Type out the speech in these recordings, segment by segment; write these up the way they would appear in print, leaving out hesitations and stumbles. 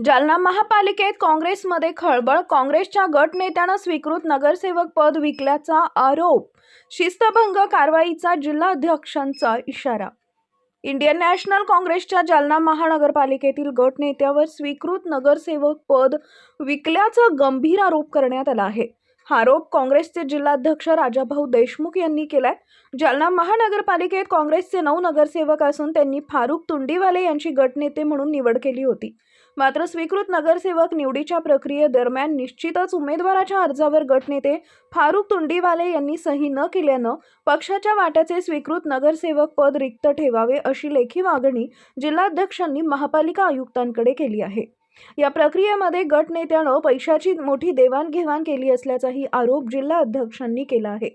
जालना महापालिकेत काँग्रेसमध्ये खळबळ. काँग्रेसच्या गट नेत्यानं स्वीकृत नगरसेवक पद विकल्याचा आरोप. शिस्तभंग कारवाईचा जिल्हाध्यक्षांचा इशारा. इंडियन नॅशनल काँग्रेसच्या जालना महानगरपालिकेतील गट नेत्यावर स्वीकृत नगरसेवक पद विकल्याचा गंभीर आरोप करण्यात आला आहे. हा आरोप काँग्रेसचे जिल्हाध्यक्ष राजाभाऊ देशमुख यांनी केलाय. जालना महानगरपालिकेत काँग्रेसचे 9 नगरसेवक असून त्यांनी फारुख तुंडीवाले यांची गटनेते म्हणून निवड केली होती. मात्र स्वीकृत नगरसेवक निवडीच्या प्रक्रियेदरम्यान निश्चितच उमेदवाराच्या अर्जावर गटनेते फारुख तुंडीवाले यांनी सही न केल्यानं पक्षाच्या वाट्याचे स्वीकृत नगरसेवक पद रिक्त ठेवावे अशी लेखी मागणी जिल्हाध्यक्षांनी महापालिका आयुक्तांकडे केली आहे. या प्रक्रियेमध्ये गटनेत्यानं पैशाची मोठी देवाणघेवाण केली असल्याचाही आरोप जिल्हाध्यक्षांनी केला आहे.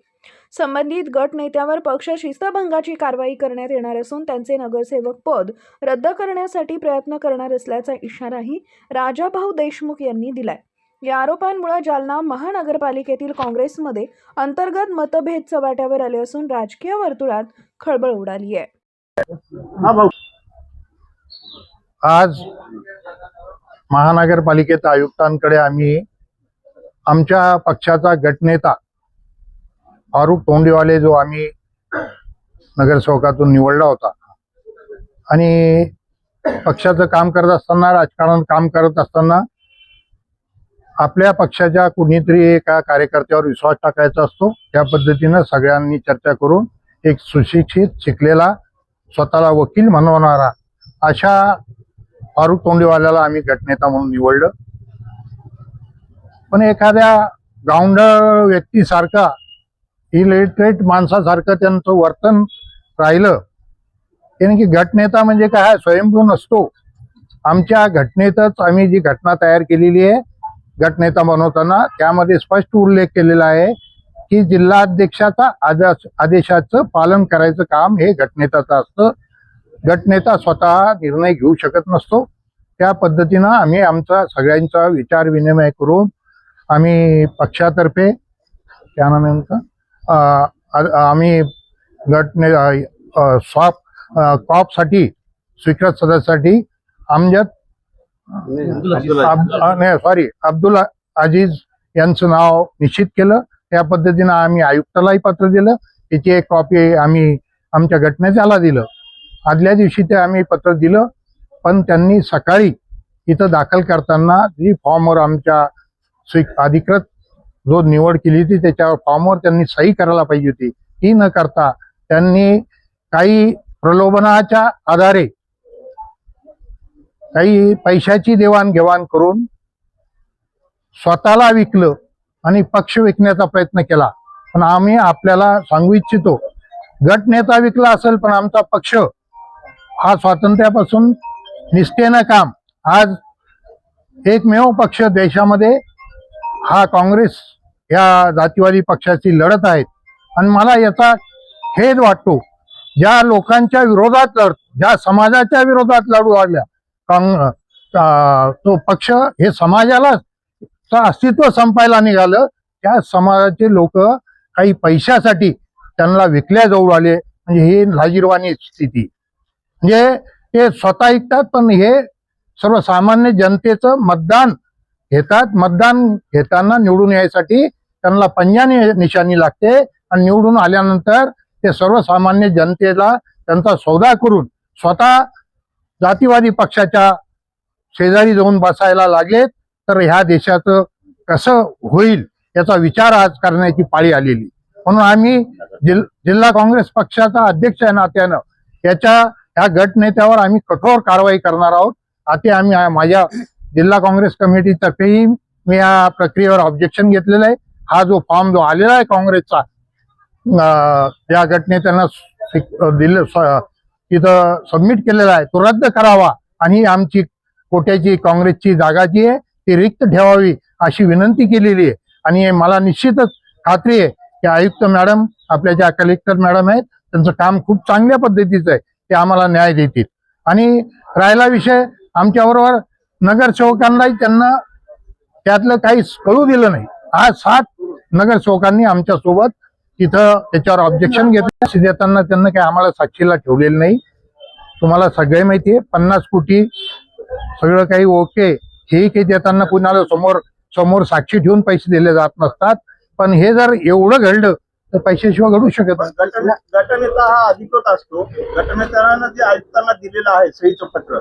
संबंधित गट नेत्यावर पक्ष शिस्तभंगाची कारवाई करण्यात येणार असून त्यांचे नगरसेवक पद रद्द करण्यासाठी प्रयत्न करणार असल्याचा इशाराही राजाभाऊ देशमुख यांनी दिलाय. या आरोपांमुळे जालना महानगरपालिकेतील काँग्रेसमध्ये अंतर्गत मतभेद चव्हाट्यावर आले असून राजकीय वर्तुळात खळबळ उडाली आहे. आज महानगरपालिकेत आयुक्तांकडे आम्ही आमच्या पक्षाचा गटनेता फारुख तोंडीवाले जो आम्ही नगरसेवकातून निवडला होता आणि पक्षाचं काम करत असताना, राजकारण काम करत असताना आपल्या पक्षाच्या कुणीतरी एका कार्यकर्त्यावर विश्वास टाकायचा असतो. त्या पद्धतीनं सगळ्यांनी चर्चा करून एक सुशिक्षित, शिकलेला, स्वतःला वकील म्हणवणारा अशा फारुख तोंडीवाल्याला आम्ही गटनेता म्हणून निवडलं. पण एखाद्या गावंढळ व्यक्तीसारखा, इलिटरेट माणसासारखं त्यांचं वर्तन राहिलं. कारण की गटनेता म्हणजे काय, स्वयंभू नसतो. आमच्या घटनेतच आम्ही जी घटना तयार केलेली आहे गटनेता बनवताना, त्यामध्ये स्पष्ट उल्लेख केलेला आहे की जिल्हाध्यक्षाचा आदेशाचं पालन करायचं काम हे गटनेत्याचं असतं. गटनेता स्वतः निर्णय घेऊ शकत नसतो. त्या पद्धतीनं आम्ही आमचा सगळ्यांचा विचार विनिमय करून आम्ही पक्षातर्फे क्या नाम आहे आमचं, आम्ही गटने कॉपसाठी स्वीकृत सदस्यासाठी अब्दुल अजीज यांचं नाव निश्चित केलं. त्या पद्धतीनं आम्ही आयुक्तालाही पत्र दिलं. त्याची एक कॉपी आम्ही आमच्या गटनेत्याला दिलं. आदल्या दिवशी ते आम्ही पत्र दिलं, पण त्यांनी सकाळी इथं दाखल करताना जी फॉर्मवर आमच्या अधिकृत जो निवड केली होती त्याच्यावर फॉर्मवर त्यांनी सही करायला पाहिजे होती, ती न करता त्यांनी काही प्रलोभनाच्या आधारे काही पैशाची देवाणघेवाण करून स्वतःला विकलं आणि पक्ष विकण्याचा प्रयत्न केला. पण आम्ही आपल्याला सांगू इच्छितो, गटनेता विकला असेल पण आमचा पक्ष हा स्वातंत्र्यापासून निष्ठेनं काम, आज एकमेव पक्ष देशामध्ये हा काँग्रेस या जातीवादी पक्षाची लढत आहेत. आणि मला याचा खेद वाटतो, ज्या लोकांच्या विरोधात ज्या समाजाच्या विरोधात लढू लागल्या तो पक्ष हे समाजाला अस्तित्व संपायला निघालं. त्या समाजाचे लोक काही पैशासाठी त्यांना विकल्या जाऊ लागले. म्हणजे ही लाजिरवाणी स्थिती. म्हणजे ते स्वतः ऐकतात पण हे सर्वसामान्य जनतेचं मतदान घेतात. मतदान घेताना निवडून यायसाठी त्यांना पंजाने निशाणी लागते आणि निवडून आल्यानंतर ते सर्वसामान्य जनतेला त्यांचा सौदा करून स्वतः जातीवादी पक्षाच्या शेजारी जाऊन बसायला लागलेत. तर ह्या देशाचं कसं होईल याचा विचार आज करण्याची पाळी आलेली. म्हणून आम्ही जिल्हा काँग्रेस पक्षाचा अध्यक्ष आहे नात्यानं ह्या गटनेत्यावर आम्ही कठोर कारवाई करणार आहोत. आता आम्ही माझ्या जिल्हा काँग्रेस कमिटीतर्फेही मी या प्रक्रियेवर ऑब्जेक्शन घेतलेलं आहे. हा जो फॉर्म जो आलेला आहे काँग्रेसचा या गटनेत्यांना तिथं सबमिट केलेला आहे, तो रद्द करावा आणि आमची कोट्याची काँग्रेसची जागा जी आहे ती रिक्त ठेवावी अशी विनंती केलेली आहे. आणि मला निश्चितच खात्री आहे की आयुक्त मॅडम, आपल्या ज्या कलेक्टर मॅडम आहेत, त्यांचं काम खूप चांगल्या पद्धतीचं आहे, ते आम्हाला न्याय देतील. आणि राहिला विषय आमच्याबरोबर नगरसेवकांनाही त्यांना त्यातलं काही कळू दिलं नाही. आज 7 नगरसेवकांनी आमच्या सोबत तिथं त्याच्यावर ऑब्जेक्शन घेतलं. देताना त्यांना काही आम्हाला साक्षीला ठेवलेलं नाही. तुम्हाला सगळे माहिती आहे, 50 कोटी सगळं काही ओके, हे काही देताना कुणाला समोर साक्षी ठेवून पैसे दिले जात नसतात. पण हे जर एवढं घडलं तर पैशाशिवाय घडू शकत नाही. गटनेता हा अधिकृत असतो. गटनेत्यानं जे आयुक्तांना दिलेलं आहे सहीचं पत्र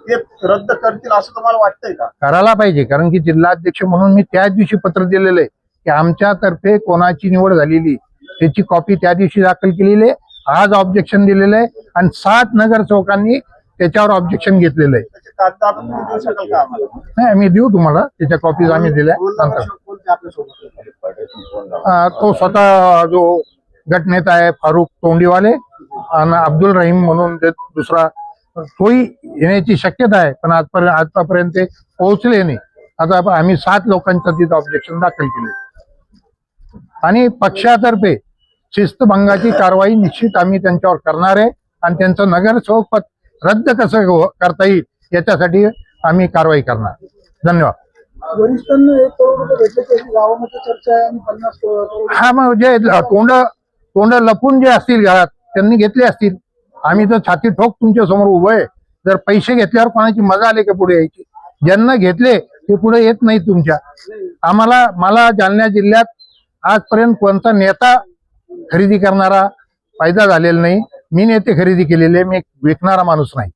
ते रद्द करतील असं तुम्हाला वाटतंय का? करायला पाहिजे, कारण की जिल्हाध्यक्ष म्हणून मी त्याच दिवशी पत्र दिलेलं आहे की आमच्यातर्फे कोणाची निवड झालेली त्याची कॉपी त्या दिवशी दाखल केलेली आहे. आज ऑब्जेक्शन दिलेलं आहे आणि 7 नगरसेवकांनी त्याच्यावर ऑब्जेक्शन घेतलेलं आहे. त्याचे कागद आपण तुम्ही देऊ शकाल का आम्हाला? नाही, आम्ही देऊ तुम्हाला त्याच्या कॉपीज आम्ही दिल्या नंतर. कोणते आपल्यासोबत? तो स्वतः जो गटनेता आहे फारुख तोंडीवाले आणि अब्दुल रहीम म्हणून ते दुसरा तोही येण्याची शक्यता आहे, पण आतापर्यंत ते पोहोचले नाही. आता आम्ही 7 लोकांचं तिथं ऑब्जेक्शन दाखल केले आणि पक्षातर्फे शिस्तभंगाची कारवाई निश्चित आम्ही त्यांच्यावर करणार आहे आणि त्यांचं नगरसेवक पद रद्द कसं करता येईल याच्यासाठी आम्ही कारवाई करणार. धन्यवाद. वरिष्ठांना 1 करोड रुपये भेटल्याची गावामध्ये चर्चा आहे आणि 50 करोड. हा, मग जे तोंड लपून जे असतील घरात त्यांनी घेतले असतील. आम्ही तर छाती ठोक तुमच्या समोर उभं आहे. जर पैसे घेतल्यावर कोणाची मजा आली का पुढे यायची? ज्यांना घेतले ते पुढे येत नाही तुमच्या. मला जालना जिल्ह्यात आजपर्यंत कोणता नेता खरेदी करणारा फायदा झालेला नाही. मी नेते खरेदी केलेले, मी विकणारा माणूस नाही.